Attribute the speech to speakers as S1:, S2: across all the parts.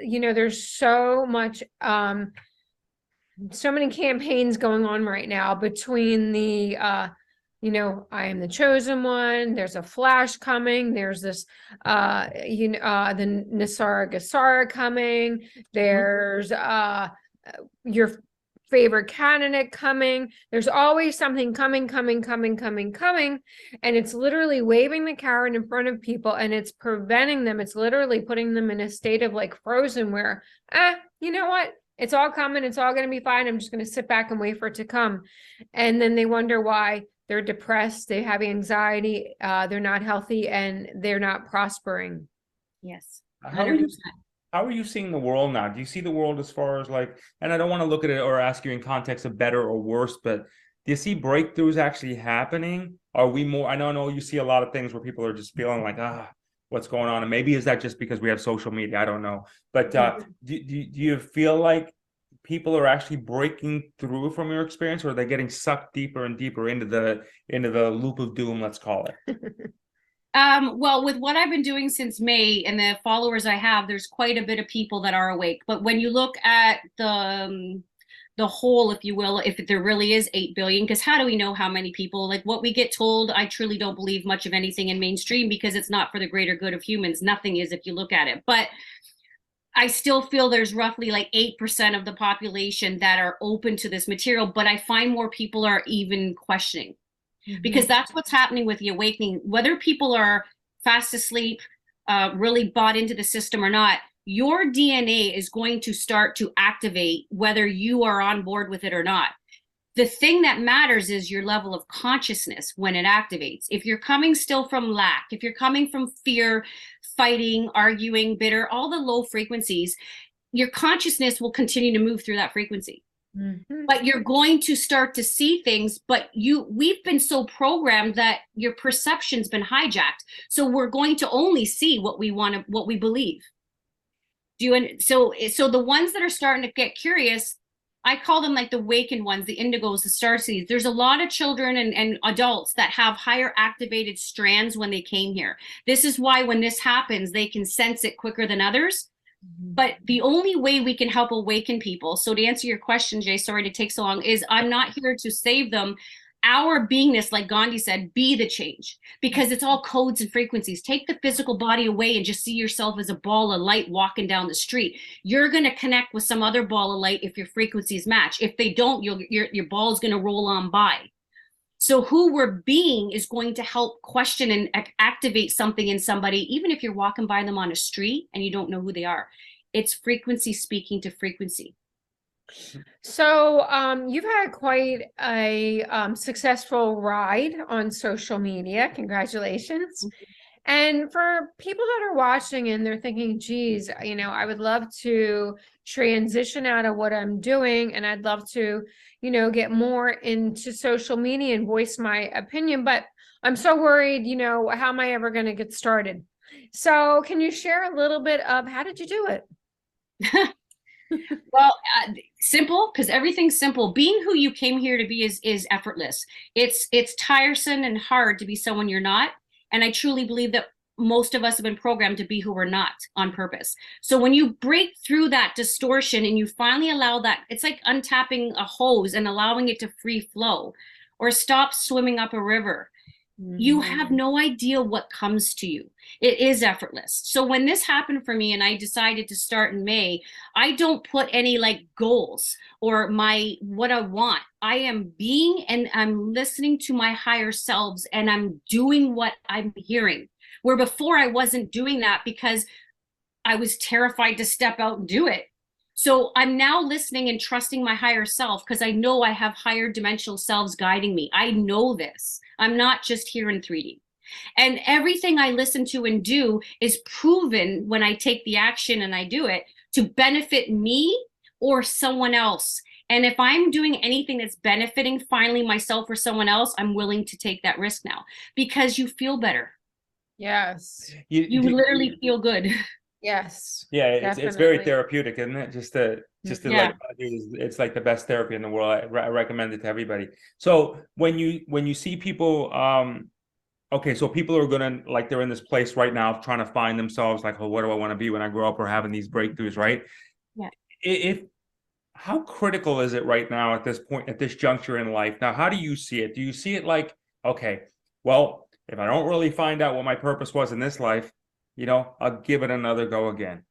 S1: there's so much, so many campaigns going on right now between the, I am the chosen one. There's a Flash coming. There's this, the Nisara Gasara coming. There's your favorite candidate coming. There's always something coming. And it's literally waving the carrot in front of people, and it's preventing them. It's literally putting them in a state of like frozen where, you know what? It's all coming. It's all going to be fine. I'm just going to sit back and wait for it to come. And then they wonder why they're depressed. They have anxiety. They're not healthy, and they're not prospering.
S2: Yes.
S3: 100%. How are you seeing the world now? Do you see the world as far as like, and I don't want to look at it or ask you in context of better or worse, but do you see breakthroughs actually happening? Are we more, I know you see a lot of things where people are just feeling like, what's going on? And maybe is that just because we have social media? I don't know. But do you feel like people are actually breaking through from your experience, or are they getting sucked deeper and deeper into the loop of doom, let's call it?
S2: Well, with what I've been doing since May and the followers I have, there's quite a bit of people that are awake. But when you look at the whole, if you will, if there really is 8 billion, because how do we know how many people? Like what we get told, I truly don't believe much of anything in mainstream because it's not for the greater good of humans. Nothing is if you look at it. But I still feel there's roughly like 8% of the population that are open to this material, but I find more people are even questioning. Because that's what's happening with the awakening. Whether people are fast asleep, really bought into the system or not, your DNA is going to start to activate whether you are on board with it or not. The thing that matters is your level of consciousness when it activates. If you're coming still from lack, if you're coming from fear, fighting, arguing, bitter, all the low frequencies, your consciousness will continue to move through that frequency. But you're going to start to see things, but we've been so programmed that your perception's been hijacked. So we're going to only see what we want to, what we believe. So the ones that are starting to get curious, I call them like the awakened ones, the indigos, the starseeds. There's a lot of children and adults that have higher activated strands when they came here. This is why when this happens, they can sense it quicker than others. But the only way we can help awaken people, so to answer your question, Jay, sorry to take so long, is I'm not here to save them. Our beingness, like Gandhi said, be the change, because it's all codes and frequencies. Take the physical body away and just see yourself as a ball of light walking down the street. You're going to connect with some other ball of light if your frequencies match. If they don't, your ball is going to roll on by. So who we're being is going to help question and activate something in somebody, even if you're walking by them on a street and you don't know who they are. It's frequency speaking to frequency.
S1: So you've had quite a successful ride on social media. Congratulations. And for people that are watching and they're thinking, geez, I would love to transition out of what I'm doing, and I'd love to, get more into social media and voice my opinion, but I'm so worried, how am I ever going to get started? So can you share a little bit of how did you do it?
S2: Well, simple, because everything's simple. Being who you came here to be is effortless. It's tiresome and hard to be someone you're not. And I truly believe that most of us have been programmed to be who we're not on purpose. So when you break through that distortion and you finally allow that, it's like untapping a hose and allowing it to free flow, or stop swimming up a river. You have no idea what comes to you. It is effortless. So when this happened for me and I decided to start in May, I don't put any like goals or what I want. I am being and I'm listening to my higher selves, and I'm doing what I'm hearing. Where before I wasn't doing that because I was terrified to step out and do it. So I'm now listening and trusting my higher self because I know I have higher dimensional selves guiding me. I know this. I'm not just here in 3D. And everything I listen to and do is proven when I take the action and I do it to benefit me or someone else. And if I'm doing anything that's benefiting finally myself or someone else, I'm willing to take that risk now because you feel better.
S1: Yes.
S2: You literally feel good.
S1: Yes.
S3: Yeah, it's very therapeutic, isn't it? Just to
S2: Yeah.
S3: like, it's like the best therapy in the world. I recommend it to everybody. So when you see people okay, so people are gonna, like, they're in this place right now trying to find themselves, like, oh, what do I want to be when I grow up, or having these breakthroughs, right?
S2: Yeah.
S3: If how critical is it right now at this point, at this juncture in life? Now, how do you see it? Do you see it like, okay, well, if I don't really find out what my purpose was in this life, I'll give it another go again.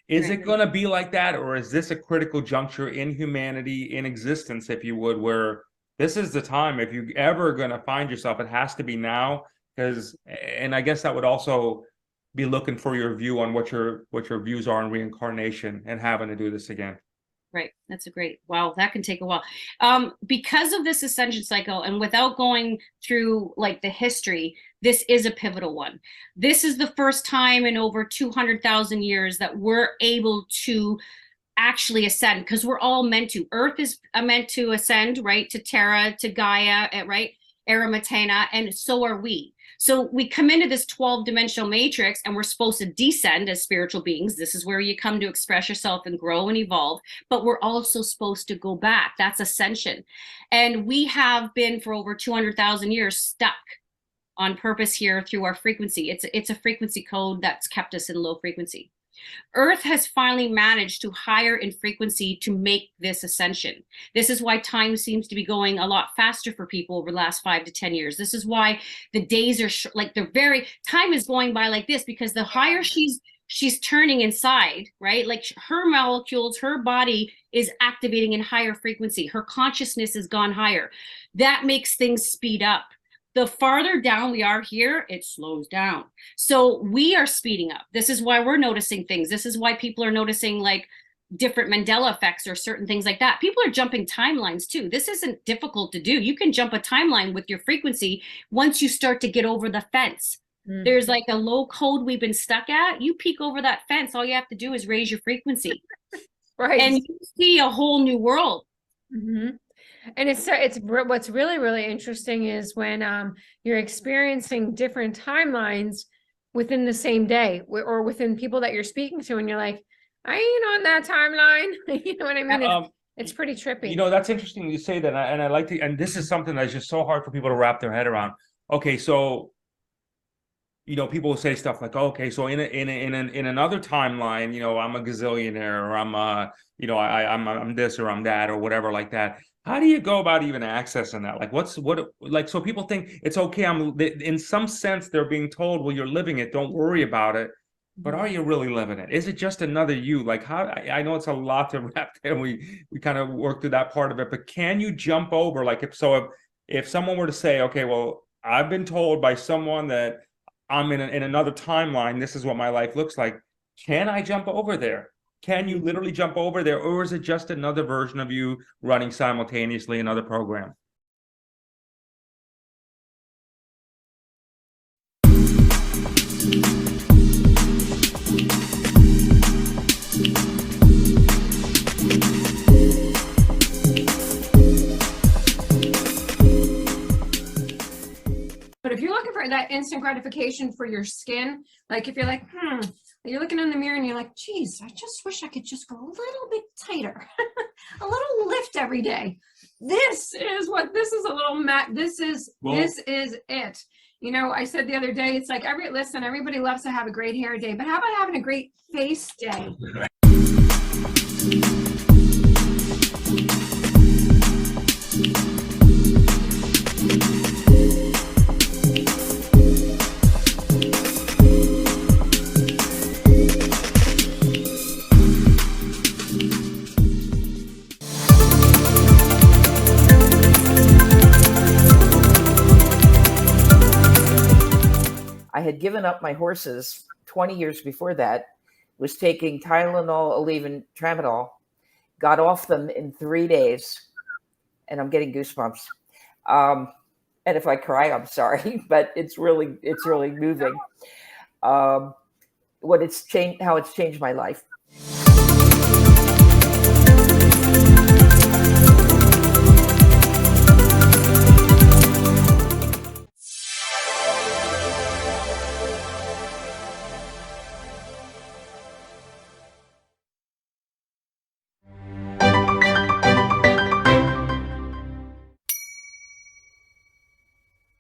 S3: Is it going to be like that, or is this a critical juncture in humanity, in existence, if you would, where this is the time, if you're ever going to find yourself, it has to be now? Because, and I guess that would also be looking for your view on what your views are on reincarnation and having to do this again.
S2: Right. That's a great, wow, that can take a while. Because of this ascension cycle, and without going through like the history, this is a pivotal one. This is the first time in over 200,000 years that we're able to actually ascend, because we're all meant to. Earth is meant to ascend, right, to Terra, to Gaia, right, Aramatena, and so are we. So we come into this 12-dimensional matrix, and we're supposed to descend as spiritual beings. This is where you come to express yourself and grow and evolve, but we're also supposed to go back. That's ascension. And we have been for over 200,000 years stuck on purpose here through our frequency. It's a frequency code that's kept us in low frequency. Earth has finally managed to higher in frequency to make this ascension. This is why time seems to be going a lot faster for people over the last 5 to 10 years. This is why the days are like they're very, time is going by like this, because the higher she's turning inside, right? Like her molecules, her body is activating in higher frequency. Her consciousness has gone higher. That makes things speed up. The farther down we are here, it slows down. So we are speeding up. This is why we're noticing things. This is why people are noticing like different Mandela effects or certain things like that. People are jumping timelines too. This isn't difficult to do. You can jump a timeline with your frequency once you start to get over the fence. There's like a low code we've been stuck at. You peek over that fence, all you have to do is raise your frequency.
S1: Right.
S2: And you see a whole new world.
S1: And it's what's really, really interesting is when you're experiencing different timelines within the same day, or within people that you're speaking to, and you're like, I ain't on that timeline. You know what I mean? It's pretty trippy.
S3: That's interesting you say that, and I like to, and this is something that's just so hard for people to wrap their head around. Okay, so people will say stuff like, okay, so in another timeline, I'm a gazillionaire, or I'm this, or I'm that, or whatever like that. How do you go about even accessing that? Like, so people think it's okay. In some sense, they're being told, well, you're living it, don't worry about it. But are you really living it? Is it just another you? Like, how, I know it's a lot to wrap there. We kind of work through that part of it, but can you jump over? Like, if someone were to say, okay, well, I've been told by someone that I'm in another timeline, this is what my life looks like. Can I jump over there? Can you literally jump over there? Or is it just another version of you running simultaneously another program?
S1: But if you're looking for that instant gratification for your skin, like if you're like, you're looking in the mirror and you're like, geez, I just wish I could just go a little bit tighter, a little lift every day. This is a little this is it. I said the other day, it's like everybody loves to have a great hair day, but how about having a great face day?
S4: I had given up my horses 20 years before that, was taking Tylenol, Aleve, Tramadol, got off them in 3 days, and I'm getting goosebumps. And if I cry, I'm sorry, but it's really moving. How it's changed my life.